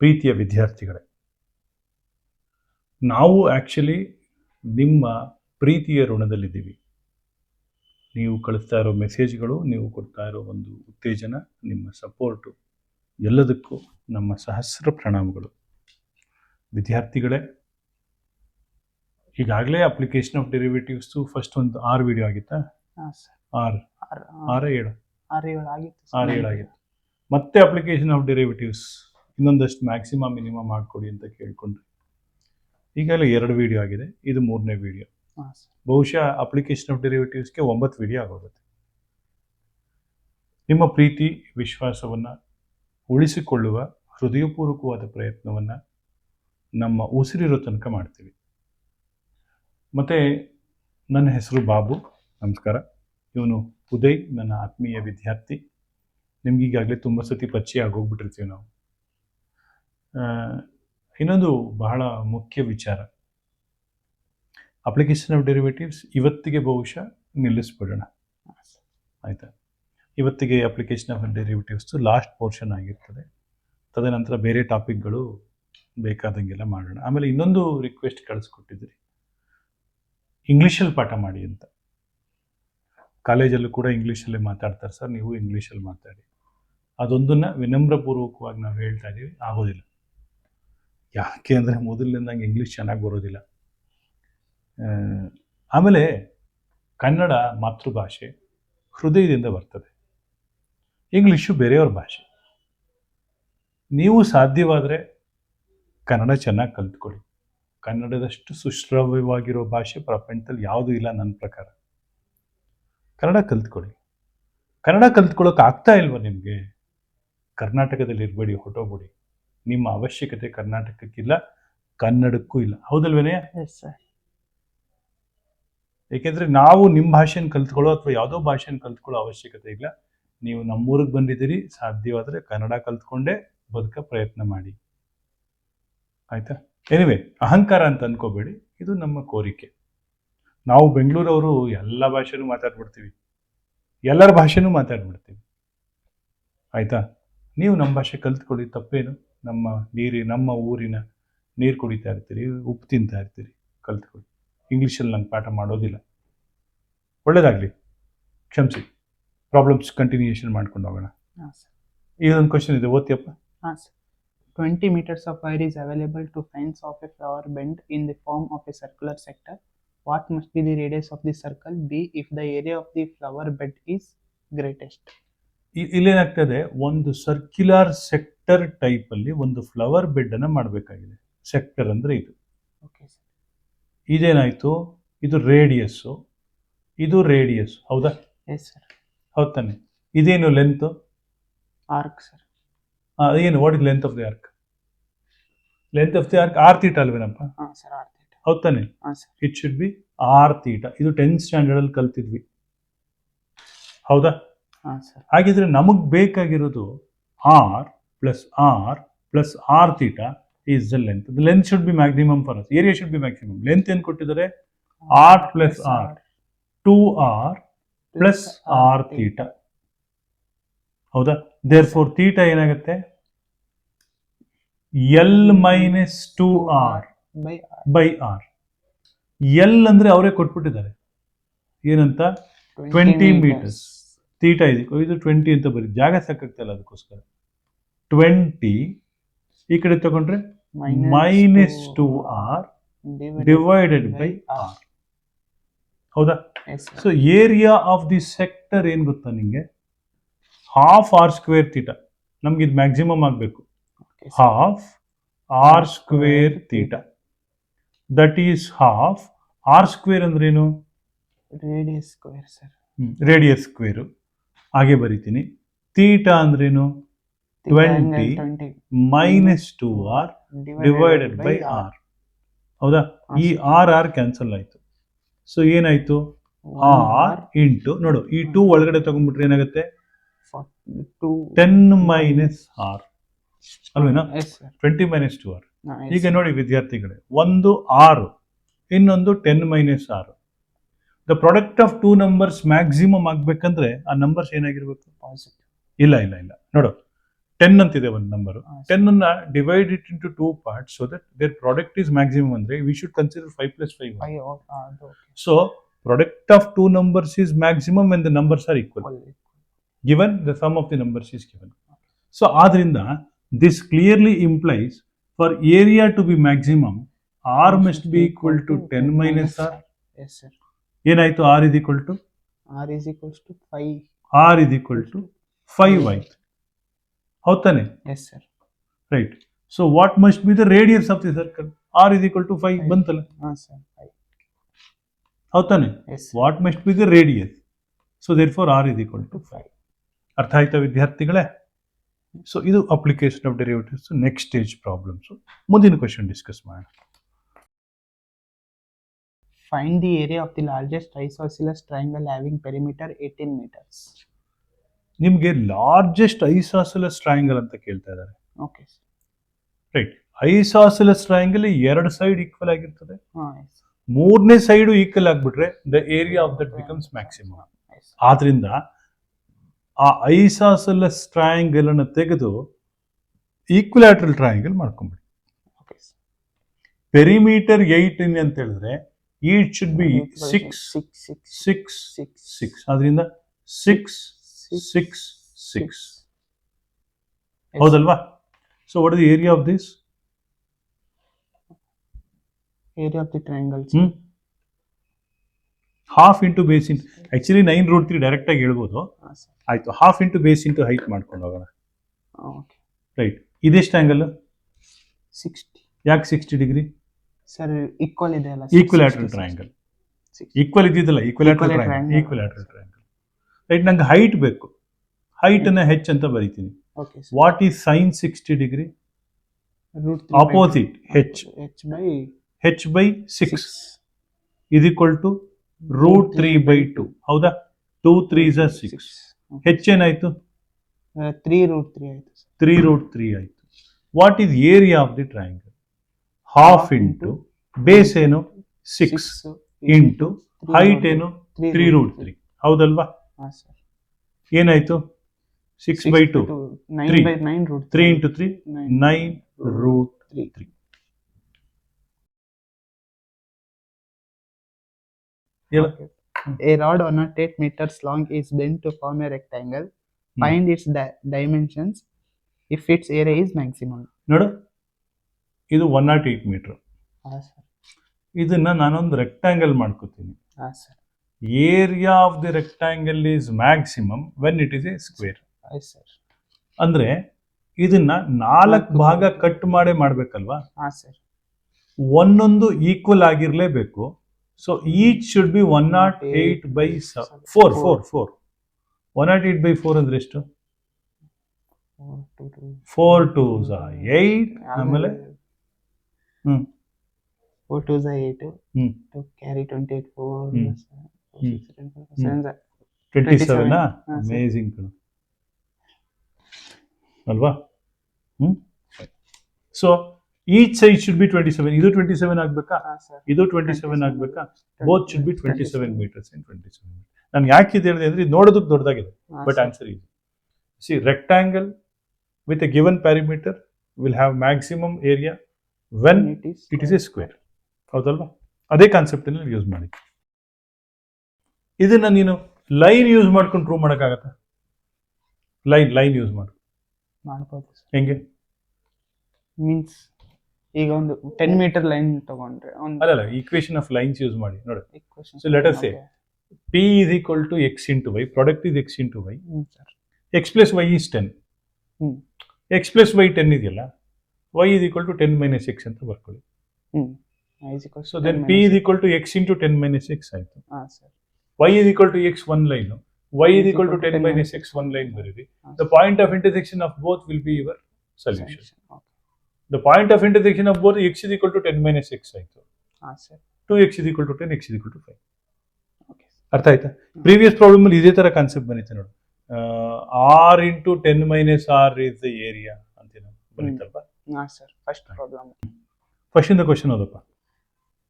ಪ್ರೀತಿಯ ವಿದ್ಯಾರ್ಥಿಗಳೇ, ನಾವು ಆ್ಯಕ್ಚುಲಿ ನಿಮ್ಮ ಪ್ರೀತಿಯ ಋಣದಲ್ಲಿದ್ದೀವಿ. ನೀವು ಕಳಿಸ್ತಾ ಇರೋ ಮೆಸೇಜ್ಗಳು, ನೀವು ಕೊಡ್ತಾ ಇರೋ ಒಂದು ಉತ್ತೇಜನ, ನಿಮ್ಮ ಸಪೋರ್ಟು ಎಲ್ಲದಕ್ಕೂ ನಮ್ಮ ಸಹಸ್ರ ಪ್ರಣಾಮಗಳು. ವಿದ್ಯಾರ್ಥಿಗಳೇ, ಈಗಾಗಲೇ ಅಪ್ಲಿಕೇಶನ್ ಆಫ್ ಡೆರಿವೇಟಿವ್ಸು ಫಸ್ಟ್ ಒಂದು 6 ವಿಡಿಯೋ ಆಗಿತ್ತಾ? 6 7 ಆಗಿತ್ತು. ಮತ್ತೆ ಅಪ್ಲಿಕೇಶನ್ ಆಫ್ ಡೆರಿವೇಟಿವ್ಸ್ ಇನ್ನೊಂದಷ್ಟು ಮ್ಯಾಕ್ಸಿಮಮ್ ಮಿನಿಮಮ್ ಮಾಡಿಕೊಡಿ ಅಂತ ಕೇಳ್ಕೊಂಡ್ರಿ. ಈಗಾಗಲೇ 2 ವಿಡಿಯೋ ಆಗಿದೆ, ಇದು 3ನೇ ವಿಡಿಯೋ. ಬಹುಶಃ ಅಪ್ಲಿಕೇಶನ್ ಆಫ್ ಡೆರಿವೇಟಿವ್ಸ್ಗೆ 9 ವಿಡಿಯೋ ಆಗೋಗುತ್ತೆ. ನಿಮ್ಮ ಪ್ರೀತಿ ವಿಶ್ವಾಸವನ್ನು ಉಳಿಸಿಕೊಳ್ಳುವ ಹೃದಯಪೂರ್ವಕವಾದ ಪ್ರಯತ್ನವನ್ನು ನಮ್ಮ ಉಸಿರಿರೋ ತನಕ ಮಾಡ್ತೀವಿ. ಮತ್ತು ನನ್ನ ಹೆಸರು ಬಾಬು, ನಮಸ್ಕಾರ. ಇವನು ಉದಯ್, ನನ್ನ ಆತ್ಮೀಯ ವಿದ್ಯಾರ್ಥಿ. ನಿಮ್ಗೀಗಾಗಲೇ ತುಂಬ ಸತಿ ಪರಿಚಯ ಆಗೋಗ್ಬಿಟ್ಟಿರ್ತೀವಿ ನಾವು. ಇನ್ನೊಂದು ಬಹಳ ಮುಖ್ಯ ವಿಚಾರ, ಅಪ್ಲಿಕೇಶನ್ ಆಫ್ ಡೆರಿವೇಟಿವ್ಸ್ ಇವತ್ತಿಗೆ ಬಹುಶಃ ನಿಲ್ಲಿಸ್ಬಿಡೋಣ, ಆಯಿತಾ? ಇವತ್ತಿಗೆ ಅಪ್ಲಿಕೇಶನ್ ಆಫ್ ಡೆರಿವೇಟಿವ್ಸ್ದು ಲಾಸ್ಟ್ ಪೋರ್ಷನ್ ಆಗಿರ್ತದೆ. ತದನಂತರ ಬೇರೆ ಟಾಪಿಕ್ಗಳು ಬೇಕಾದಂಗೆಲ್ಲ ಮಾಡೋಣ. ಆಮೇಲೆ ಇನ್ನೊಂದು ರಿಕ್ವೆಸ್ಟ್ ಕಳಿಸ್ಕೊಟ್ಟಿದ್ರಿ, ಇಂಗ್ಲೀಷಲ್ಲಿ ಪಾಠ ಮಾಡಿ ಅಂತ. ಕಾಲೇಜಲ್ಲೂ ಕೂಡ ಇಂಗ್ಲೀಷಲ್ಲೇ ಮಾತಾಡ್ತಾರೆ ಸರ್, ನೀವು ಇಂಗ್ಲೀಷಲ್ಲಿ ಮಾತಾಡಿ. ಅದೊಂದನ್ನು ವಿನಮ್ರಪೂರ್ವಕವಾಗಿ ನಾವು ಹೇಳ್ತಾ ಇದ್ದೀವಿ, ಆಗೋದಿಲ್ಲ. ಯಾಕೆ ಅಂದರೆ ಮೊದಲಿನಿಂದಂಗೆ ಇಂಗ್ಲೀಷ್ ಚೆನ್ನಾಗಿ ಬರೋದಿಲ್ಲ. ಆಮೇಲೆ ಕನ್ನಡ ಮಾತೃಭಾಷೆ, ಹೃದಯದಿಂದ ಬರ್ತದೆ. ಇಂಗ್ಲೀಷು ಬೇರೆಯವ್ರ ಭಾಷೆ. ನೀವು ಸಾಧ್ಯವಾದರೆ ಕನ್ನಡ ಚೆನ್ನಾಗಿ ಕಲಿತ್ಕೊಳ್ಳಿ. ಕನ್ನಡದಷ್ಟು ಸುಶ್ರಾವ್ಯವಾಗಿರೋ ಭಾಷೆ ಪ್ರಪಂಚದಲ್ಲಿ ಯಾವುದೂ ಇಲ್ಲ ನನ್ನ ಪ್ರಕಾರ. ಕನ್ನಡ ಕಲಿತ್ಕೊಳ್ಳಿ. ಕನ್ನಡ ಕಲಿತ್ಕೊಳ್ಳೋಕೆ ಆಗ್ತಾ ಇಲ್ವ ನಿಮಗೆ? ಕರ್ನಾಟಕದಲ್ಲಿ ಇರಬೇಡಿ, ಹೊಟ್ಟೋಗ್ಬಿಡಿ. ನಿಮ್ಮ ಅವಶ್ಯಕತೆ ಕರ್ನಾಟಕಕ್ಕಿಲ್ಲ, ಕನ್ನಡಕ್ಕೂ ಇಲ್ಲ. ಹೌದಲ್ವೇನೆ? ಏಕೆಂದರೆ ನಾವು ನಿಮ್ಮ ಭಾಷೆಯನ್ನು ಕಲಿತ್ಕೊಳ್ಳೋ ಅಥವಾ ಯಾವುದೋ ಭಾಷೆಯನ್ನು ಕಲಿತ್ಕೊಳ್ಳೋ ಅವಶ್ಯಕತೆ ಇಲ್ಲ. ನೀವು ನಮ್ಮೂರಿಗೆ ಬಂದಿದ್ದೀರಿ, ಸಾಧ್ಯವಾದರೆ ಕನ್ನಡ ಕಲಿತ್ಕೊಂಡೇ ಬದುಕ ಪ್ರಯತ್ನ ಮಾಡಿ, ಆಯಿತಾ? ಎನಿವೆ, ಅಹಂಕಾರ ಅಂತ ಅನ್ಕೋಬೇಡಿ, ಇದು ನಮ್ಮ ಕೋರಿಕೆ. ನಾವು ಬೆಂಗಳೂರವರು ಎಲ್ಲ ಭಾಷೆನೂ ಮಾತಾಡ್ಬಿಡ್ತೀವಿ, ಎಲ್ಲರ ಭಾಷೆನೂ ಮಾತಾಡ್ಬಿಡ್ತೀವಿ, ಆಯಿತಾ? ನೀವು ನಮ್ಮ ಭಾಷೆ ಕಲಿತ್ಕೊಳ್ಳಿ, ತಪ್ಪೇನು? ನಮ್ಮ ಊರಿನ ನೀರು ಕುಡಿತಾ ಇರ್ತೀರಿ, ಉಪ್ಪು ತಿಂತಾ ಇರ್ತೀರಿ, ಕಲಿತ್ಕೊಳ್ಳಿ. ಇಂಗ್ಲೀಷಲ್ಲಿ ನಂಗೆ ಪಾಠ ಮಾಡೋದಿಲ್ಲ. ಒಳ್ಳೇದಾಗಲಿ, ಕ್ಷಮಿಸಿ. ಪ್ರಾಬ್ಲಮ್ಸ್ ಕಂಟಿನ್ಯೂಯೇಷನ್ ಮಾಡ್ಕೊಂಡು ಹೋಗೋಣ. ಇದೊಂದು ಕ್ವಶನ್ ಇದೆ, ಓದ್ತಿಯಪ್ಪ. 20 meters of wire is available to fence off a flower bed in the form of a circular sector. What must be the radius of the circle? B, if the area of the flower bed is greatest. ಇಲ್ಲೇನಾಗ್ತದೆ, ಒಂದು circular sector ಟೈಪಲ್ಲಿ ಒಂದು flower ಬೆಡ್ಡನ್ನು ಮಾಡಬೇಕಾಗಿದೆ. Sector ಅಂದರೆ ಇದು. Okay sir. ಇದೇನಾಯಿತು? ಇದು radius, ಇದು radius, ಹೌದಾ? Yes sir. ಹೌದು ತಾನೆ? ಇದೇನು ಲೆಂತ್? Arc sir. ಏನು? What is length of the arc? Length of the arc r theta ಅಲ್ವೇನಪ್ಪ? ಹೌದು ತಾನೆ? It should be r theta. ಇದು 10th ಸ್ಟ್ಯಾಂಡರ್ಡಲ್ಲಿ ಕಲ್ತಿದ್ವಿ, ಹೌದಾ? ಹಾಗಿದ್ರೆ ನಮಗೆ ಬೇಕಾಗಿರೋದು r plus r theta is the length. The length should be maximum for us, area should be maximum. Length ಏನು ಕೊಟ್ಟಿದ್ದಾರೆ? R plus r, 2r plus r theta, ಹೌದಾ? ದೇರ್ಫೋರ್ ಥೀಟಾ ಏನಾಗುತ್ತೆ? L minus 2r by r. L ಅಂದರೆ ಅವರೇ ಕೊಟ್ಬಿಟ್ಟಿದ್ದಾರೆ, ಏನಂತ? 20 meters. Theta ಇದು 20 ಅಂತ ಬರೀ, ಜಾಗ ಸಾಕಾಗ್ತಲ್ಲ, ಅದಕ್ಕೋಸ್ಕರ 20 ಈ ಕಡೆ ತಗೊಂಡ್ರೆ minus 2r divided by r, ಹೌದಾ? So area of the sector ಏನು ಗೊತ್ತಾ ನಿಮಗೆ? Half r square theta. ನಮ್ಗೆ ಇದು ಮ್ಯಾಕ್ಸಿಮಮ್ ಆಗಬೇಕು. Half r square theta, that is half r square ಅಂದ್ರೇನು? Radius square sir. Radius square. ಹಾಗೆ ಬರೀತೀನಿ. ಥೀಟಾ ಅಂದ್ರೇನು? 20 minus 2r divided by r, ಹೌದಾ? ಈ ಆರ್ ಕ್ಯಾನ್ಸಲ್ ಆಯಿತು. ಸೊ ಏನಾಯಿತು? ಆರ್ ಇಂಟು, ನೋಡು, ಈ 2 ಒಳಗಡೆ ತಗೊಂಡ್ಬಿಟ್ರೆ ಏನಾಗುತ್ತೆ? 10 ಮೈನಸ್ ಆರ್ ಅಲ್ವೇನಾ? 20 minus 2r. ಈಗ ನೋಡಿ ವಿದ್ಯಾರ್ಥಿಗಳೇ, ಒಂದು 6, ಇನ್ನೊಂದು 10 minus 6. The product of 2 numbers maximum ಆಗಬೇಕಂದ್ರೆ ಆ ನಂಬರ್ಸ್ ಏನಾಗಿರ್ಬೇಕು? ಪಾಸಿಟಿವ್. ಇಲ್ಲ, ನೋಡು, 10 ಅಂತಿದೆ ಒಂದು ನಂಬರ್. Ah, sir. 10 ಅನ್ನ divide it into 2 parts so that their product is maximum ಅಂದ್ರೆ we should consider 5 plus 5. 5. Okay. So product of two numbers is maximum when the numbers are equal. Given the sum of the numbers is given. So ಆದ್ರಿಂದ this clearly implies for area to be maximum r must be equal to 10 minus r. Yes, sir. ಏನಾಯ್ತು? r is equal to R is equals to 5. r is equal to 5 ಆಯ್ತು. ಹೌದಾನೆ? Yes, sir. Right. So what must be the radius of the circle? r is equal to 5 ಬಂತಲ್ಲ? Sir. 5. ಹೌದಾನೆ? Yes, sir. What must be the radius? So therefore r is equal to 5. ಅರ್ಥ ಆಯ್ತಾ ವಿದ್ಯಾರ್ಥಿಗಳೇ? So ಇದು application of derivatives next stage problems. ಮುಂದಿನ question discuss ಮಾಡೋಣ. Find the area of the largest isosceles triangle having perimeter 18 meters. ನಿಮಗೆ largest isosceles triangle ಅಂತ ಕೇಳ್ತಾ ಇದ್ದಾರೆ. Okay, sir. Right. Isosceles triangle ಎರಡು ಸೈಡ್ ಈಕ್ವಲ್ ಆಗಿರ್ತದೆ. Yes. ಮೂರನೇ ಸೈಡ್ ಈಕ್ವಲ್ ಆಗಿಬಿಟ್ರೆ the area of that becomes maximum. Yes. ಆದ್ರಿಂದ ಆ ಐಸಾಸೆಲಸ್ ಟ್ರಯಾಂಗಲ್ ಅನ್ನು ತೆಗೆದು ಈಕ್ವಿಲ್ಯಾಟ್ರಲ್ ಟ್ರಯಾಂಗಲ್ ಮಾಡ್ಕೊಂಬಿಡಿ. Okay, sir. ಪೆರಿಮೀಟರ್ 18 ಅಂತ ಹೇಳಿದ್ರೆ ಈಟ್ ಶುಡ್ ಬಿ 6 6 6. ಆದ್ರಿಂದ 6 6 6. ಹೌದಲ್ವಾ? So what is the area of this? Area of the triangle. Half into base into actually 9√3 direct ಆಗಿ ಹೇಳ್ಬೋದು. ಆಯ್ತು, half into base into height ಮಾಡ್ಕೊಂಡು ಹೋಗೋಣ. Okay. ರೈಟ್. ಇದೆಷ್ಟು ಆಂಗಲ್? 60. ಯಾಕೆ 60 ಡಿಗ್ರಿ? ಸರ್ ಈಕ್ವಲ್ ಇದೆ ಅಲ್ಲ? Equilateral triangle. ಈಕ್ವಲ್ ಇದ್ದಿದ್ದಲ್ಲ, equilateral triangle. Equilateral triangle. Right. ನಂಗೆ ಹೈಟ್ ಬೇಕು. ಹೈಟ್ ಅನ್ನ ಹೆಚ್ ಅಂತ ಬರೀತೀನಿ. Okay, sir. What is sine 60 degree? Opposite H. H by 6 is equal to √3/2. ಹೌದಾ? 2 3s are 6. ಹೆಚ್ ಏನಾಯ್ತು? 3√3 ಆಯ್ತು. 3√3 ಆಯ್ತು. What is area of the triangle? Half into base ಏನು 6 ಇಂಟು ಹೈಟ್ ಏನು 3√3. ಹೌದಲ್ವಾ? ಏನಾಯ್ತು? 6/2 3 3 into 3 9√3. A rod 108 meters long is bent to form a rectangle. Find its dimensions if its area is maximum. ನೋಡು, ಇದು 108 metre. ಇದನ್ನ ನಾನೊಂದು rectangle ಮಾಡ್ಕೋತೀನಿ. Area of the rectangle is maximum when it is a square. ಅಂದ್ರೆ ಇದನ್ನ 4 ಭಾಗ cut ಮಾಡ್ಬೇಕಲ್ವಾ? ಒಂದೊಂದು ಈಕ್ವಲ್ ಆಗಿರ್ಲೇಬೇಕು. So each should be 108/4. 108/4 ಅಂದ್ರೆ ಎಷ್ಟು? 4 2s are 8. ಆಮೇಲೆ 4 2s are 8. To carry 28 4 27. Amazing ಕಣ ಅಲ್ವಾ? So each side should be 27. ಇದು 27 ಆಗ್ಬೇಕಾ? ಇದು 27 ಆಗ್ಬೇಕಾ? Both should be 27 meters in 27 meters. ನಾನು ಯಾಕೆ ಇದು ಹೇಳಿದೆ ಅಂದ್ರೆ ಇದು ನೋಡೋದಕ್ಕೆ ದೊಡ್ಡದಾಗಿದೆ, but answer easy. C, rectangle with a given perimeter will have maximum area when it is a square. ಹೌದಲ್ವಾ? ಅದೇ ಕಾನ್ಸೆಪ್ಟ್ ಅಲ್ಲಿ ಯೂಸ್ ಮಾಡಿ. ಇದನ್ನ ನೀನು ಲೈನ್ ಯೂಸ್ ಮಾಡ್ಕೊಂಡು ಪ್ರೂವ್ ಮಾಡೋಕ್ಕಾಗತ್ತಾ? ಲೈನ್ ಯೂಸ್ ಮಾಡ್ಬೋದು. ಹೆಂಗೆ? ಮೀನ್ಸ್ ಈಗ ಒಂದು 10 ಮೀಟರ್ ಲೈನ್ ತಗೊಂಡ್ರೆ ಅಲ್ಲ, ಈಕ್ವೇಶನ್ ಆಫ್ ಲೈನ್ಸ್ ಯೂಸ್ ಮಾಡಿ ನೋಡಿ. So let us say P is equal to x into y, product is x into y. X plus y is 10. X plus y 10 ಇದೆಯಲ್ಲ, y is equal to 10 minus x ಅಂತ ಬರ್ಕೊಳ್ಳಿ. So then P is equal to x into 10 minus x ಆಯ್ತು. Y is equal to x one line. Y is equal to 10 minus x one line ಬರೀರಿ. The point of intersection of both will be your solution. The point of intersection of both x is equal to 10 minus x ಆಯ್ತು. 2x is equal to 10, x is equal to 5. ಅರ್ಥ ಆಯ್ತಾ? Previous problem ಅಲ್ಲಿ ಇದೇ ತರ concept ಬಂದಿತ್ತು ನೋಡು. r into 10 minus r is the area ಅಂತ ಬಂದಿತ್ತಲ್ವಾ? First ಇಂದ question ಓದಪ್ಪ.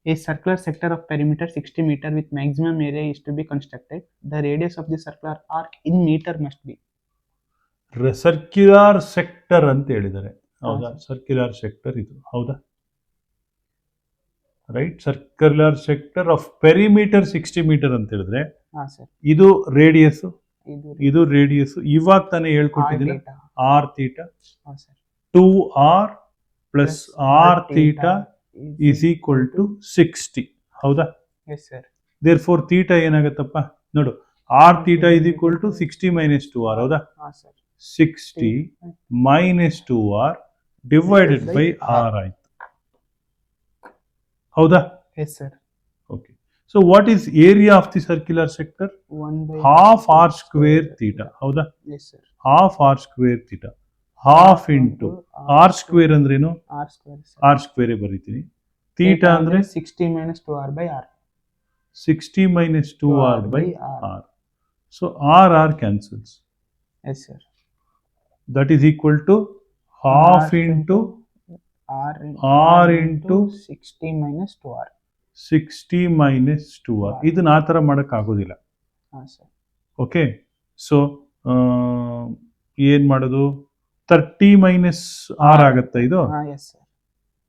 A circular sector of perimeter 60 meter with maximum area is to be constructed. The radius of the circular arc in meter must be. Circular sector ಅಂತ ಹೇಳಿದ್ದಾರೆ, ಹೌದಾ? ಹಾ, circular sector ಇದು, ಹೌದಾ? Right, circular sector of perimeter 60 metre ಅಂತ ಹೇಳಿದ್ರೆ ಹಾ sir, ಇದು ರೇಡಿಯಸ್, ಇದು ಇದು ರೇಡಿಯಸ್. ಇವಾಗ ತಾನೇ ಹೇಳ್ಕೊಟ್ಟಿದ್ದೀನಿ, theta. ಆರ್ ಥೀಟಾ ಹಾ sir, 2r plus r theta is equal to 60, ಹೌದಾ? Yes sir, therefore theta ಏನಾಗತ್ತಪ್ಪ ನೋಡು, r theta is equal to 60 minus 2r, ಹೌದಾ? ಹಾ sir, 60 minus 2r divided by r ಆಯ್ತು, ಹೌದಾ? Yes sir. Okay, so what is area of the circular sector? 1 half r square theta, ಹೌದಾ? Yes sir, half r square theta, half into R square ಅಂದ್ರೇನು? R square r ಸ್ಕ್ವೇರೇ ಬರೀತೀನಿ. Theta ಅಂದ್ರೆ 60 minus 2r by r. 60 minus 2r by r. r. So r cancels. Yes sir. That is equal to half into r into 60 minus 2r. 60 minus 2r. ಇದನ್ನ ಆ ಥರ ಮಾಡೋಕ್ಕಾಗೋದಿಲ್ಲ. ಹಾಂ sir. Okay, so ಏನು ಮಾಡೋದು? 30 ಮೈನಸ್ ಆರ್ ಆಗುತ್ತೆ ಇದು, ಹಾಂ ಎಸ್ ಸರ್.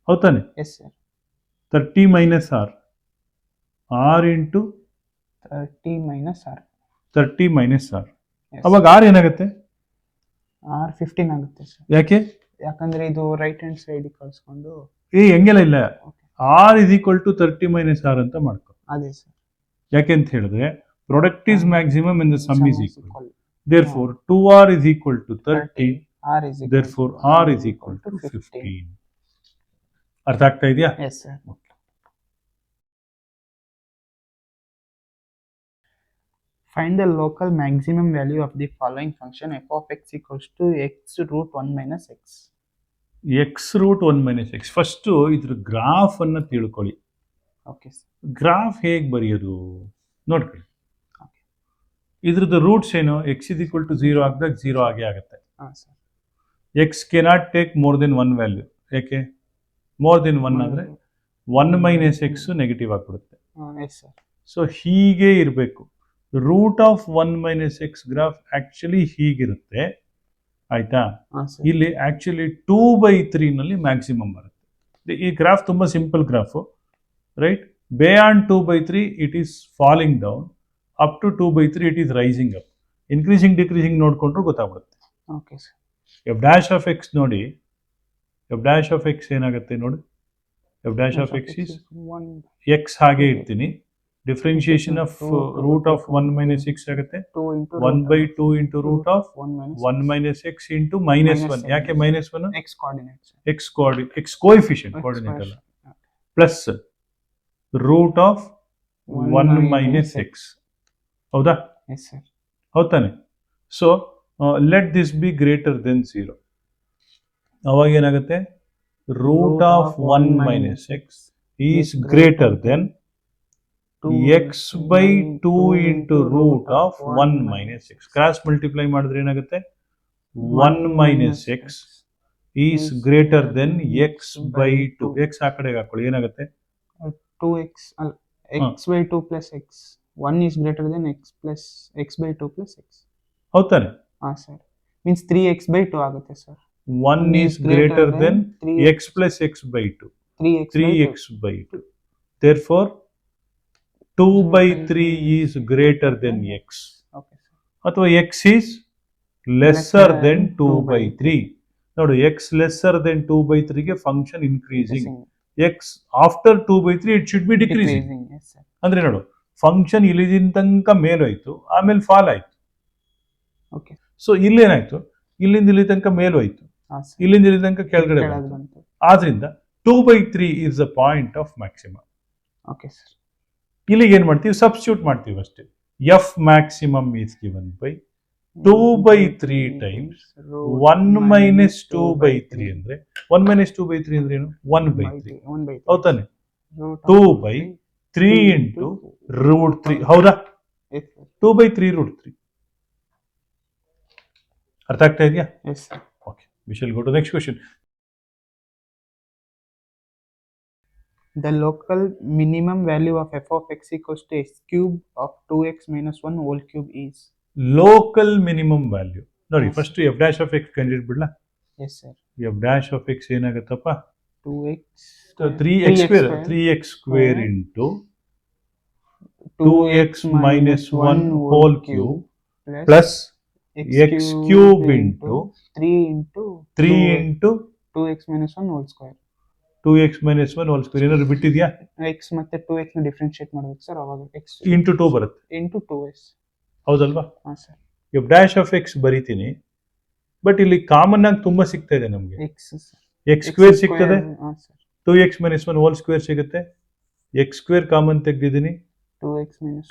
ಹೌದಾನೆ? Yes sir. 30 minus r, r into 30 minus r. 30 minus r, Yes. ಅವಾಗ ಆರ್ ಏನಾಗುತ್ತೆ? r 15 ಆಗುತ್ತೆ ಸರ್. ಯಾಕೆ? ಯಾಕಂದ್ರೆ ಇದು ರೈಟ್ ಹ್ಯಾಂಡ್ ಸೈಡ್ ಕಳ್ಸ್ಕೊಂಡು ಹೆಂಗೆಲ್ಲ ಇಲ್ಲ, r is equal to 30 minus r ಅಂತ ಮಾಡ್ಕೊ. ಅದೇ ಸರ್. ಯಾಕೆ ಅಂತ ಹೇಳಿದ್ರೆ product is maximum in the sum is equal, therefore 2r is equal to 30, r is equal therefore to r is equal to 15. ಅರ್ಥ ಆಗ್ತಾ ಇದೆಯಾ? S sir. Find the local maximum value of the following function f of x equals to x root 1 minus x. X root 1 minus x. First ಇದ್ರ graph ಅನ್ನ ತಿಳ್ಕೊಳ್ಳಿ. Okay sir. Graph ಹೇಗೆ ಬರೆಯೋದು ನೋಡ್ಕೊಳ್ಳಿ. ಇದ್ರದ್ದು ರೂಟ್ಸ್ ಏನು? ಎಕ್ಸ್ ಇಸ್ ಈಕ್ವಲ್ ಟು 0 ಆಗಿದಾಗ 0 ಆಗೇ ಆಗುತ್ತೆ. ಹಾಂ ಸರ್. X cannot take more than 1 value. ಯಾಕೆ? ಮೋರ್ ದೆನ್ 1 ಆದರೆ 1 ಮೈನಸ್ ಎಕ್ಸ್ ನೆಗೆಟಿವ್ ಆಗಿಬಿಡುತ್ತೆ. Yes sir. ಸೊ ಹೀಗೆ ಇರಬೇಕು. Root of 1 minus x graph actually ಹೀಗಿರುತ್ತೆ, ಆಯ್ತಾ? ಇಲ್ಲಿ ಆಕ್ಚುಲಿ 2/3 ನಲ್ಲಿ ಮ್ಯಾಕ್ಸಿಮಮ್ ಬರುತ್ತೆ. ಈ ಗ್ರಾಫ್ ತುಂಬಾ simple graph, right? Beyond 2/3 it is falling down, up to 2/3 it is rising up. Increasing decreasing ನೋಡ್ಕೊಂಡ್ರು ಗೊತ್ತಾಗ್ಬಿಡುತ್ತೆ. Okay sir. F dash of x ನೋಡಿ, ಎಫ್ ಡ್ಯಾಶ್ ಆಫ್ ಎಕ್ಸ್ ಏನಾಗುತ್ತೆ ನೋಡಿ. F dash of x is x ಹಾಗೆ ಇರ್ತೀನಿ. Differentiation of root of 1 minus x ಆಗುತ್ತೆ 1/2 into root of 1 minus x into -1. ಯಾಕೆ -1? X coordinates. X coefficient, coordinate ಅಲ್ಲ. Plus root of 1 minus x, ಹೌದಾ? Yes sir. ಹೌದಾನೆ? So let this be greater than 0. ಅವಾಗ ಏನಾಗುತ್ತೆ? Root of 1 minus x is greater than x by 2 into root of 1 minus x. Cross multiply ಮಾಡಿದ್ರೆ ಏನಾಗುತ್ತೆ? 1 minus x is greater than x by 2. x ಆ ಕಡೆಗೆ ಹಾಕೊಳ್ಳಿ, ಏನಾಗುತ್ತೆ? 2x x by 2 plus x. 1 is greater than x plus x by 2 plus x. ಹೌದಾನೆ? ಹಾಂ sir. Means 3x by 2 ಆಗುತ್ತೆ sir. 1 is greater than x plus x by 2. 3x by 2. Therefore 2/3 is greater than x. Okay. ಅಥವಾ x is lesser than 2/3. ನೋಡು, x lesser than 2/3 ಗೆ function increasing. x after 2/3 it should be decreasing. Yes sir. ಅಂದ್ರೆ ನೋಡು, function ಇಲ್ಲಿಂದ ತನಕ ಮೇಲೋಯ್ತು, ಆಮೇಲೆ fall ಆಯ್ತು. Okay, so ಇಲ್ಲೇನಾಯ್ತು? ಇಲ್ಲಿಂದ ಇಲ್ಲಿ ತನಕ ಮೇಲೋಯ್ತು, ಇಲ್ಲಿಂದ ಇಲ್ಲಿ ತನಕ ಕೆಳಗಡೆ ಬಂತು. ಆದ್ರಿಂದ 2/3 is the point of maximum. Okay sir. ಇಲ್ಲಿಗೆ ಏನ್ ಮಾಡ್ತೀವಿ? ಸಬ್ಸ್ಟಿಟ್ಯೂಟ್ ಮಾಡ್ತೀವಿ ಅಷ್ಟೇ. F maximum is given by 2/3 times 1 minus 2/3 ಅಂದ್ರೆ 1 ಮೈನಸ್ 2/3 ಅಂದ್ರೆ ಏನು? 1/3. ಹೌದಾನೆ? 2/3 ಇಂಟು ರೂಟ್ 3, ಹೌದಾ? 2/3 ರೂಟ್ 3. ಅರ್ಥ ಆಗ್ತಾ ಇದೆಯಾ? Okay, we shall go to next question. The local minimum value of f of x equals to x cube of 2x minus 1 whole cube is? Local minimum value ನೋಡಿ Yes. First F dash of x ಕಂಡುಹಿಡ್ಬಿಡ್ಲಾ. Yes, sir. F dash of x ಏನಾಗುತ್ತಪ್ಪ, 2x. 3x square 3x square into 2x minus 1 whole cube plus x cube into 3 into 3 into 2x minus 1 whole square. 2x minus 1 whole square ಏನಾದ್ರು ಬಿಟ್ಟಿದ್ಯಾ, x ಮತ್ತೆ 2x ನ differentiate ಮಾಡ್ಬೇಕು sir, ಅವಾಗ x into 2 ಬರುತ್ತೆ, into 2s. ಹೌದಲ್ವಾ. ಹಾಂ ಸರ್. F dash of x ಬರೀತೀನಿ, ಬಟ್ ಇಲ್ಲಿ ಕಾಮನ್ ಆಗಿ ತುಂಬಾ ಸಿಗ್ತಾ ಇದೆ ನಮಗೆ. x ಎಕ್ಸ್ ಸ್ಕ್ವೇರ್ ಸಿಗ್ತದೆ, ಹಾಂ ಸರ್. 2x minus 1 whole square ಸಿಗುತ್ತೆ, ಎಕ್ಸ್ ಸ್ಕ್ವೇರ್ ಕಾಮನ್ ತೆಗ್ದಿದ್ದೀನಿ,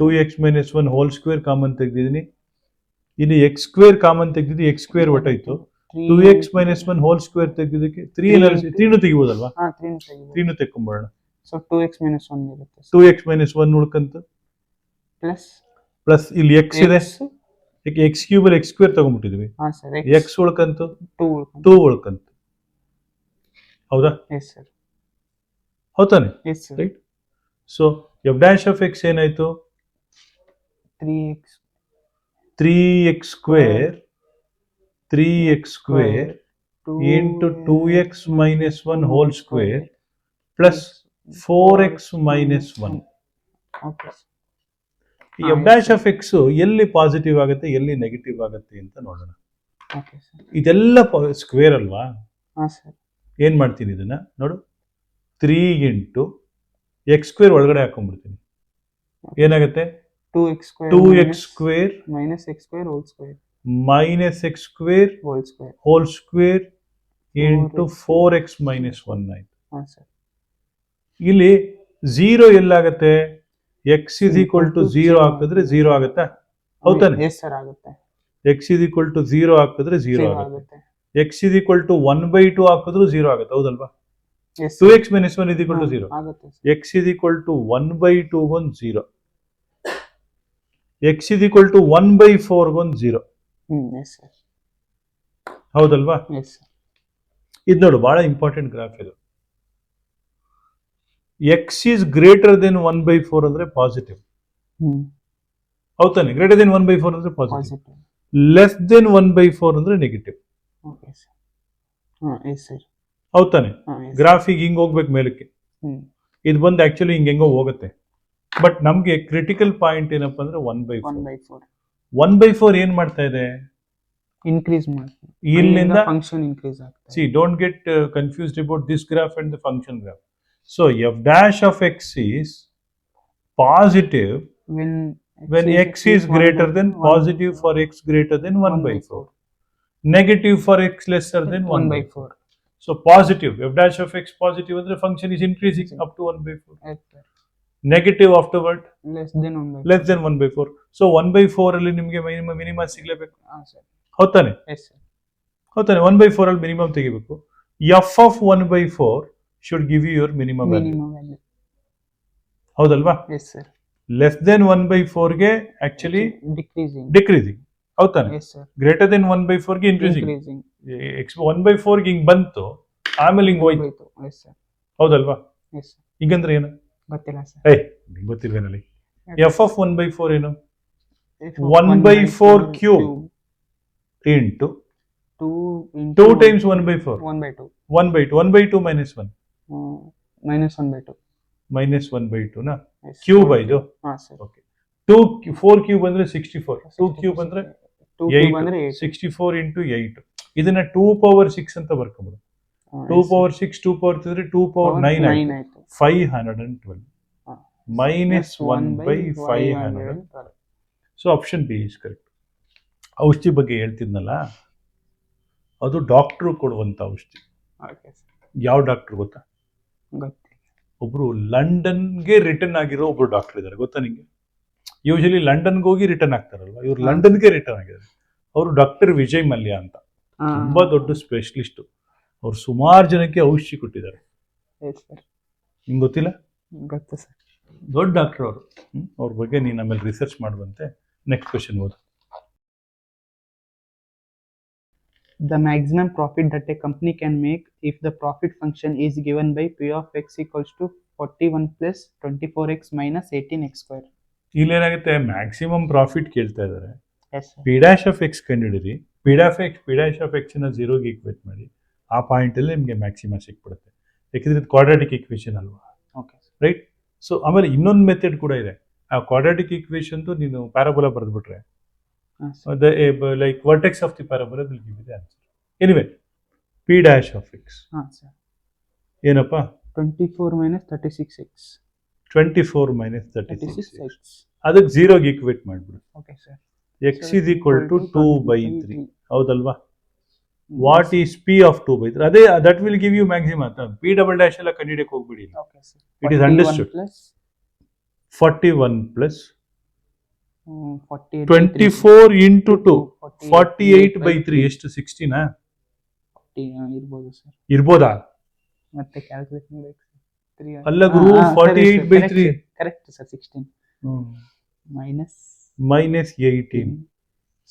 2x minus 1 whole square common ತೆಗ್ದಿದ್ದೀನಿ, ಇಲ್ಲಿ ಎಕ್ಸ್ ಸ್ಕ್ವೇರ್ ಕಾಮನ್ ತೆಗ್ದಿದ್ದು ಎಕ್ಸ್ ಸ್ಕ್ವೇರ್ ಒಟ್ಟಾಯ್ತು, 2x minus 1 whole square ತೆಗ್ದಿದ್ದಕ್ಕೆ 3 ತೆಗಿಬೋದಲ್ವಾ, 3 ತೆಕ್ಕೊಂಬೋಣ. ಸೊ 2x minus 1 ಇರುತ್ತೆ, 2x minus 1 ಉಳ್ಕಂತು ಪ್ಲಸ್ ಇಲ್ಲಿ x ಇದೆ, ಎಕ್ಸ್ ಕ್ಯೂಬ್ ಅಲ್ಲಿ ಎಕ್ಸ್ ಸ್ಕ್ವೇರ್ ತಗೊಂಡ್ಬಿಟ್ಟಿದ್ವಿ, ಹಾಂ ಸರ್. ಎಕ್ಸ್ ಉಳ್ಕಂತು 2 ಉಳ್ಕಂತು, ಹೌದಾ, ಎಸ್ ಸರ್. ಹೌದಾನೆ, yes sir. Right. So F dash of X ಏನಾಯ್ತು, 3x square into 2x minus 1 whole square plus 4x minus 1. Okay sir. ಈ ಎಫ್ ಡ್ಯಾಶ್ ಆಫ್ ಎಕ್ಸ್ ಎಲ್ಲಿ ಪಾಸಿಟಿವ್ ಆಗುತ್ತೆ ಎಲ್ಲಿ ನೆಗೆಟಿವ್ ಆಗುತ್ತೆ ಅಂತ ನೋಡೋಣ. Okay sir. ಇದೆಲ್ಲ ಸ್ಕ್ವೇರ್ ಅಲ್ವಾ, ಹಾಂ ಸರ್. ಏನ್ ಮಾಡ್ತೀನಿ ಇದನ್ನ ನೋಡು, 3 ಇಂಟು ಎಕ್ಸ್ ಸ್ಕ್ವೇರ್ ಒಳಗಡೆ ಹಾಕೊಂಡ್ಬಿಡ್ತೀನಿ, ಏನಾಗುತ್ತೆ 2x square minus x square whole square minus x square whole square into 4x minus 1 ಆಯ್ತು. ಹಾಂ ಸರ್. ಇಲ್ಲಿ 0 ಎಲ್ಲಾಗತ್ತೆ, x is equal to 0 ಹಾಕಿದ್ರೆ 0 ಆಗುತ್ತಾ, ಹೌದಾನೆ. ಎಸ್ ಸರ್, ಆಗುತ್ತೆ. x is equal to 0 ಹಾಕಿದ್ರೆ 0 ಆಗುತ್ತೆ, x is equal to 1/2 ಹಾಕಿದ್ರು 0 ಆಗುತ್ತೆ, ಹೌದಲ್ವಾ. 2x minus 1 is equal to 0, x is equal to 1/2 ಗೊಂದು 0, x is equal to 1/4 ಗೊಂದು 0, ಹೌದಲ್ವಾ. ಇದು ನೋಡು ಬಹಳ ಇಂಪಾರ್ಟೆಂಟ್ ಗ್ರಾಫ್ ಇದು. ಎಕ್ಸ್ ಈಸ್ ಗ್ರೇಟರ್ ದೆನ್ 1/4 ಅಂದ್ರೆ ಪಾಸಿಟಿವ್, ಹೌದಾನೆ. ಗ್ರೇಟರ್ ದೆನ್ 1/4 ಅಂದ್ರೆ ಪಾಸಿಟಿವ್, ಲೆಸ್ ದೆನ್ 1/4 ಅಂದ್ರೆ ನೆಗೆಟಿವ್, ಹೌದಾನೆ. ಗ್ರಾಫಿಗೆ ಹಿಂಗ್ ಹೋಗ್ಬೇಕು ಮೇಲಕ್ಕೆ, ಇದು ಬಂದು ಆಕ್ಚುಲಿ ಹಿಂಗೆಂಗೋ ಹೋಗುತ್ತೆ, ಬಟ್ ನಮ್ಗೆ ಕ್ರಿಟಿಕಲ್ ಪಾಯಿಂಟ್ ಏನಪ್ಪಾ ಅಂದ್ರೆ 1/4. 1/4 ಏನ್ ಮಾಡ್ತಾ ಇದೆ, ಇನ್ಕ್ರೀಸ್ ಮಾಡ್ತೀವಿ, ಇಲ್ಲಿಂದ ಫಂಕ್ಷನ್ ಇನ್ಕ್ರೀಸ್ ಆಗ್ತದೆ. See, don't get confused about this graph and the function graph. So f dash of x is positive when x is greater than, positive for x greater than 1/4, negative for x lesser than 1/4. So positive, f dash of x positive ಅಂದ್ರೆ function is increasing up to 1/4. Negative afterward less than 1/4. So 1/4 ಅಲ್ಲಿ ನಿಮಗೆ minimum ಸಿಗ್ಲೇಬೇಕು, ಹೌದಾನೆ. ಹೌದಾನೆ, 1/4 ಅಲ್ಲಿ minimum ತೆಗಿಬೇಕು. F of 1/4 should give you your minimum value, ಹೌದಲ್ವಾ. Less than 1/4 ಗೆ actually decreasing, ಹೌದಾನೆ. Greater than 1/4 ಗೆ increasing. 1/4 ಗೆ ಹಿಂಗ್ ಬಂತು, ಆಮೇಲೆ ಹಿಂಗ್ ಹೋಯ್ತು, ಹೌದಲ್ವಾ. ಹಿಂಗಂದ್ರೆ ಏನು ಗೊತ್ತಿಲ್ಲ ಸರ್. ನಿಂಗೆ ಗೊತ್ತಿಲ್ವೇನಲ್ಲಿ. ಎಫ್ ಆಫ್ 1/4 ಏನು, 1/4 cube into 2 times 1/4, 1/2 minus 1 minus 1/2 ನಾ ಕ್ಯೂಬ್ ಆಯ್ತು. ಓಕೆ, 4 ಕ್ಯೂಬ್ ಅಂದ್ರೆ 64, 2 ಕ್ಯೂಬ್ ಅಂದ್ರೆ 8, 64 into 8. ಇದನ್ನ 2 power 6 ಅಂತ ಬರ್ಕೊಂಬಿಡು. 2 power 6, 2 power 3, 2 power 9 ಆಯ್ತು, 512 minus 1/512. So option B is correct. ಔಷಧಿ ಬಗ್ಗೆ ಹೇಳ್ತಿದ್ನಲ್ಲ, ಅದು ಡಾಕ್ಟ್ರು ಕೊಡುವಂತ ಔಷಧಿ. ಯಾವ ಡಾಕ್ಟರ್ ಗೊತ್ತಾ, ಒಬ್ರು ಲಂಡನ್ಗೆ ರಿಟರ್ನ್ ಆಗಿರೋ ಒಬ್ರು ಡಾಕ್ಟರ್ ಇದ್ದಾರೆ, ಗೊತ್ತಾ ನಿಂಗೆ. ಯೂಶಲಿ ಲಂಡನ್ಗೆ ಹೋಗಿ ರಿಟರ್ನ್ ಆಗ್ತಾರಲ್ವಾ, ಇವ್ರು ಲಂಡನ್ಗೆ ರಿಟರ್ನ್ ಆಗಿದ್ದಾರೆ. ಅವರು ಡಾಕ್ಟರ್ ವಿಜಯ್ ಮಲ್ಯ ಅಂತ, ತುಂಬಾ ದೊಡ್ಡ ಸ್ಪೆಷಲಿಸ್ಟ್. ಅವ್ರು ಸುಮಾರು ಜನಕ್ಕೆ ಔಷಧಿ ಕೊಟ್ಟಿದ್ದಾರೆ, ನಿಂಗೆ ಗೊತ್ತಿಲ್ಲ. ದೊಡ್ಡ ಡಾಕ್ಟರ್ ಅವರು. ಅವ್ರ ಬಗ್ಗೆ ನೀನು ಆಮೇಲೆ ರಿಸರ್ಚ್ ಮಾಡುವಂತೆ. ನೆಕ್ಸ್ಟ್ ಕ್ವೆಶ್ಚನ್ ಓದು. The maximum profit that a company can make if the profit function is given by p of x equals to 41 plus 24x minus 18x square. ಇಲ್ಲೇನಾಗುತ್ತೆ, ಮ್ಯಾಕ್ಸಿಮಮ್ ಪ್ರಾಫಿಟ್ ಕೇಳ್ತಾ ಇದ್ದಾರೆ. Yes sir. P dash of x ಕಂಡುಹಿಡಿರಿ, P dash of ಎಕ್ಸ್ನ ಝೀರೋಗೆ equate ಮಾಡಿ ಆ ಪಾಯಿಂಟಲ್ಲಿ ನಿಮಗೆ maxima ಸಿಕ್ಬಿಡುತ್ತೆ, ಯಾಕೆಂದರೆ ಇದು ಕ್ವಾಡ್ರಾಟಿಕ್ ಈಕ್ವೇಷನ್ ಅಲ್ವಾ, ಓಕೆ ರೈಟ್? ಸೊ ಆಮೇಲೆ ಇನ್ನೊಂದು ಮೆಥಡ್ ಕೂಡ ಇದೆ. ಆ ಕ್ವಾಡ್ರಾಟಿಕ್ ಈಕ್ವೇಷನ್ದು ನೀನು ಪ್ಯಾರಾಬೋಲಾ ಬರೆದ್ಬಿಟ್ರೆ like vertex of the parabola will give you the answer. Anyway P dash of x ಹಾಂ ಸರ್, ಏನಪ್ಪ? 24 minus 36x. 24 minus 36x. 36x. ಅದಕ್ಕೆ ಝೀರೋಗೆ ಈಕ್ವೇಟ್ ಮಾಡಿಬಿಡು. Okay sir. X is equal to 2/3, ಹೌದಲ್ವಾ? What is P of 2/3? ಅದೇ that will give you maximum. P double dash ಎಲ್ಲ ಕಂಡಿಡಿಯಕ್ಕೆ ಹೋಗ್ಬಿಡಿ. Okay sir. It is understood. 41 plus 24 into 2 48/3 ಎಷ್ಟು? 16 ಇರ್ಬೋದು sir. ಇರ್ಬೋದಾ? ಮತ್ತೆ ಕ್ಯಾಲ್ಕುಲೇಟ್ ಮಾಡಬೇಕು. ಅಲ್ಲ ಗುರು, 48/3 correct sir. 16 minus 18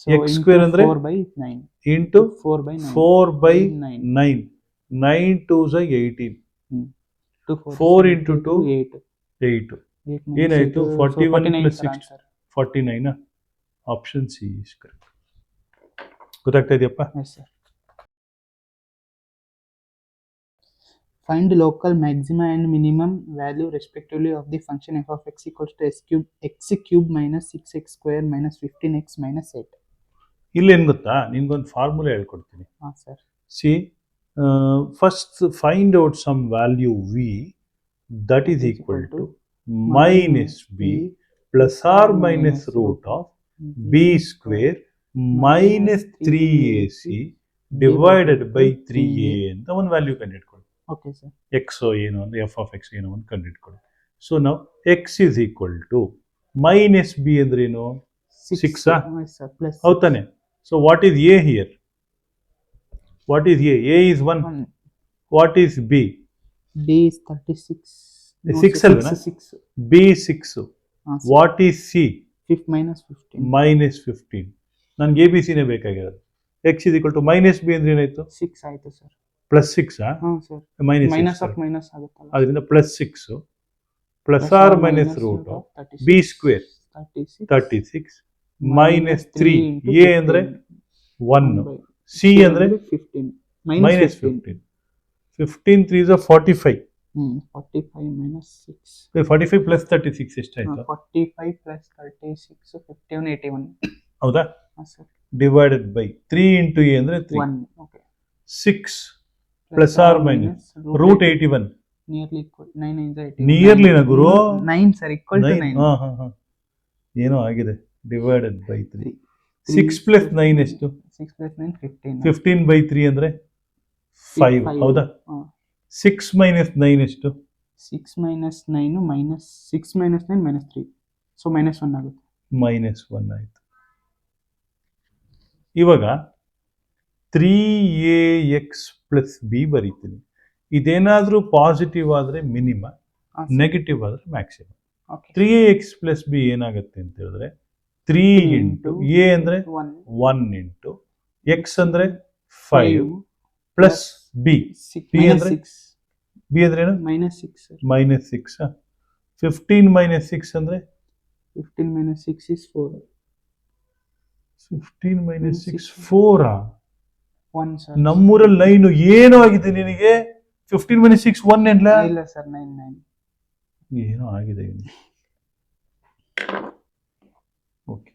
x square ಅಂದ್ರೆ 4/9 ಇಂಟು 4/9 4/9 9 2s 18 4 into 2 8 ಏನಾಯ್ತು? 41 plus 6 49. Option C is correct. ಗೊತ್ತಾಗ್ತಾ ಇದೆಯಪ್ಪ? Yes sir. Find local maxima and minimum value respectively of the function f of x equals to x cube minus 6x square minus 15x minus 8. ಇಲ್ಲೇನು ಗೊತ್ತಾ, ನಿನ್ಗೊಂದು formula ಹೇಳ್ಕೊಡ್ತೀನಿ. ಹಾಂ sir. C first find out some value v that is equal to minus B plus or minus root of B square minus 3ac divided by 3a ಅಂತ ಒಂದು value ಕಂಡಿಡ್ಕೊಳ್ಳಿ. Okay sir. X ಏನು ಅಂದ್ರೆ F of x ಏನೋ ಒಂದು ಕಂಡಿಡ್ಕೊಳ್ಳಿ. So ನಾವು x is equal to minus B ಅಂದ್ರೇನು? 6. ಹೌದು ತಾನೆ? So what is A here? What is A? A is 1. What is B? B is 36. 6 ಅಲ್ವಾ? B 6. What is c? Minus 15. ನನ್ಗೆ ಎ ಬಿ ಸಿನೇ ಬೇಕಾಗಿರೋದು. X is equal to minus b ಅಂದ್ರೆ ಏನಾಯ್ತು? 6 ಆಯ್ತು ಸರ್. ಪ್ಲಸ್ 6 ಮೈನಸ್ ಆಗುತ್ತಲ್ಲ, ಅದರಿಂದ plus 6 plus or minus root of B square 36 minus 3 a ಅಂದ್ರೆ 1 ಸಿ ಅಂದ್ರೆ ಮೈನಸ್ 15 15 3 is 45 45 minus 6 45 ಪ್ಲಸ್ 36 ಎಷ್ಟಾಯ್ತು? 45 ಪ್ಲಸ್ 36 51 81. ಹೌದಾ? Sir. Divided by 3 into a ಅಂದ್ರೆ 3. 1. Okay. 6 plus or minus root 81 nearly equal 9 9 80. Nearly ನಾ ಗುರು? 9 sir, equal to 9. ಹಾ ಏನೋ ಆಗಿದೆ. Divided by 3. 6 ಪ್ಲಸ್ 9 ಎಷ್ಟು? 6 ಪ್ಲಸ್ 9 15. 15 ಬೈ 3 ಅಂದ್ರೆ 5. ಹೌದಾ? 6 ಮೈನಸ್ 9 ಎಷ್ಟು? 6 minus 9 minus 6 minus 9 minus 3. So minus 1 ಆಗುತ್ತೆ. ಮೈನಸ್ 1 ಆಯ್ತು. ಇವಾಗ 3ax ಪ್ಲಸ್ ಬಿ ಬರೀತೀನಿ. ಇದೇನಾದ್ರೂ ಪಾಸಿಟಿವ್ ಆದ್ರೆ ಮಿನಿಮ, ನೆಗೆಟಿವ್ ಆದ್ರೆ ಮ್ಯಾಕ್ಸಿಮಮ್. 3ax ಪ್ಲಸ್ ಬಿ ಏನಾಗುತ್ತೆ ಅಂತ ಹೇಳಿದ್ರೆ 3 ಇಂಟು ಎ ಅಂದ್ರೆ 1 ಇಂಟು ಎಕ್ಸ್ ಅಂದ್ರೆ 5 ಪ್ಲಸ್ ಬಿ ಅಂದ್ರೆ ಬಿ ಅಂದ್ರೆ ಏನು? ಮೈನಸ್ 6. ಮೈನಸ್ 6. 15 ಮೈನಸ್ 6 ಅಂದ್ರೆ 15 ಮೈನಸ್ 6 is 4. 15 ಮೈನಸ್ 6 4. 1 ಸರ್. ನಮ್ಮೂರಲ್ಲಿ 9 ಏನೋ ಆಗಿದೆ ನಿನಗೆ. 15 ಮೈನಸ್ 6 1 ಏನ್ಲ? ಇಲ್ಲ ಸರ್, 9 9 ಏನೋ ಆಗಿದೆ. ಓಕೆ.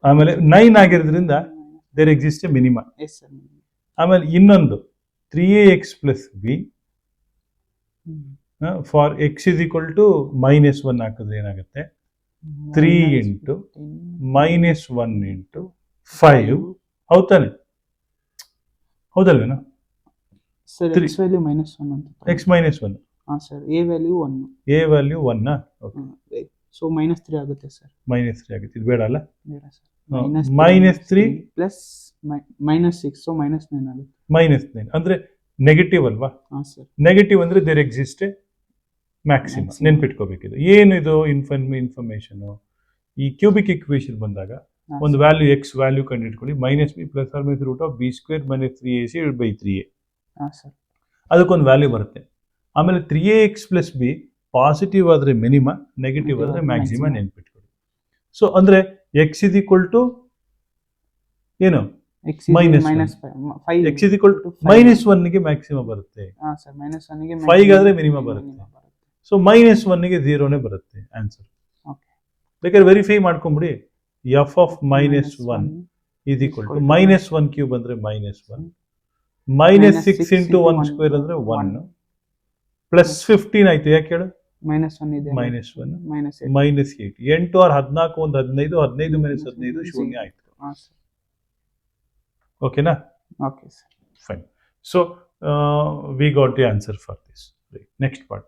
ಆಮೇಲೆ 9 ಆಗಿರೋದ್ರಿಂದ there exist a minima. Yes sir. ಆಮೇಲೆ ಇನ್ನೊಂದು 3ax plus B for x is equal to minus 1 ಹಾಕಿದ್ರೆ ಏನಾಗುತ್ತೆ? 3 ಇಂಟು ಮೈನಸ್ 1 ಇಂಟು 5. ಹೌದಾನೆ? ಹೌದಲ್ವೇನಾ ಸರ್? ಎಕ್ಸ್ ವ್ಯಾಲ್ಯೂ ಮೈನಸ್ 1 ಅಂತ. X minus 1. ಹಾಂ sir. A value 1. A value 1. Okay. So minus 3 ಆಗುತ್ತೆ sir. Minus 3 ಆಗುತ್ತೆ. ಇದು ಬೇಡ ಅಲ್ಲ? ಬೇಡ sir. Minus 3 plus minus 6. So minus 9 ಆಗುತ್ತೆ. ಮೈನಸ್ 9 ಅಂದ್ರೆ ನೆಗೆಟಿವ್ ಅಲ್ವಾ? ಹಾಂ ಸರ್. ನೆಗೆಟಿವ್ ಅಂದ್ರೆ ದೇರ್ ಎಕ್ಸಿಸ್ಟ್ ಮ್ಯಾಕ್ಸಿಮಮ್. ನೆನ್ಪಿಟ್ಕೋಬೇಕಿದು. ಏನು ಇದು ಇನ್ಫಾರ್ಮೇಶನ್? ಈ ಕ್ಯೂಬಿಕ್ ಇಕ್ವೇಶನ್ ಬಂದಾಗ ಒಂದು ವ್ಯಾಲ್ಯೂ ಎಕ್ಸ್ ವ್ಯಾಲ್ಯೂ ಕಂಡುಹಿಡ್ಕೊಳ್ಳಿ. Minus B plus or minus root of B square minus 3ac by 3a. ಅದಕ್ಕೊಂದು ವ್ಯಾಲ್ಯೂ ಬರುತ್ತೆ. ಆಮೇಲೆ 3ax ಪ್ಲಸ್ ಬಿ ಪಾಸಿಟಿವ್ ಆದರೆ ಮಿನಿಮ, ನೆಗೆಟಿವ್ ಆದರೆ ಮ್ಯಾಕ್ಸಿಮ ನೆನ್ಪಿಟ್ಕೊಳ್ಳಿ. ಸೊ ಅಂದರೆ ಎಕ್ಸ್ ಇಸ್ ಈಕ್ವಲ್ ಟು ಏನು? x is minus minus 5 x is equal to minus 1 ಗೆ maximum ಬರುತ್ತೆ, ಹಾಂ ಸರ್ ಮೈನಸ್ 1 ಗೆ 5 ಗಾದ್ರೆ ಮಿನಿಮಮ್ ಬರುತ್ತೆ. ಸೊ ಮೈನಸ್ 1 ಗೆ 0ನೇ ಬರುತ್ತೆ ಆನ್ಸರ್. ಓಕೆ ಬೇಕಾದ್ರೆ ವೆರಿಫೈ ಮಾಡ್ಕೊಂಬಿಡಿ. F of minus 1 is equal to minus 1 cube ಅಂದ್ರೆ ಮೈನಸ್ 1 ಮೈನಸ್ 6 ಇಂಟು 1 ಸ್ಕ್ವೇರ್ ಅಂದ್ರೆ 1 ಪ್ಲಸ್ 15 ಆಯ್ತು. ಯಾಕೆ ಹೇಳು? ಮೈನಸ್ 1 ಇದೆ, ಮೈನಸ್ 1 ಮೈನಸ್ ಮೈನಸ್ 8 8 ಆರ್ 14 ಒಂದು 15 15 ಮೈನಸ್ 15 ಶೂನ್ಯ ಆಯ್ತು. ಹಾಂ ಸರ್ ಓಕೆನಾ? Okay sir Fine. So we got the answer for this. Right. Next part.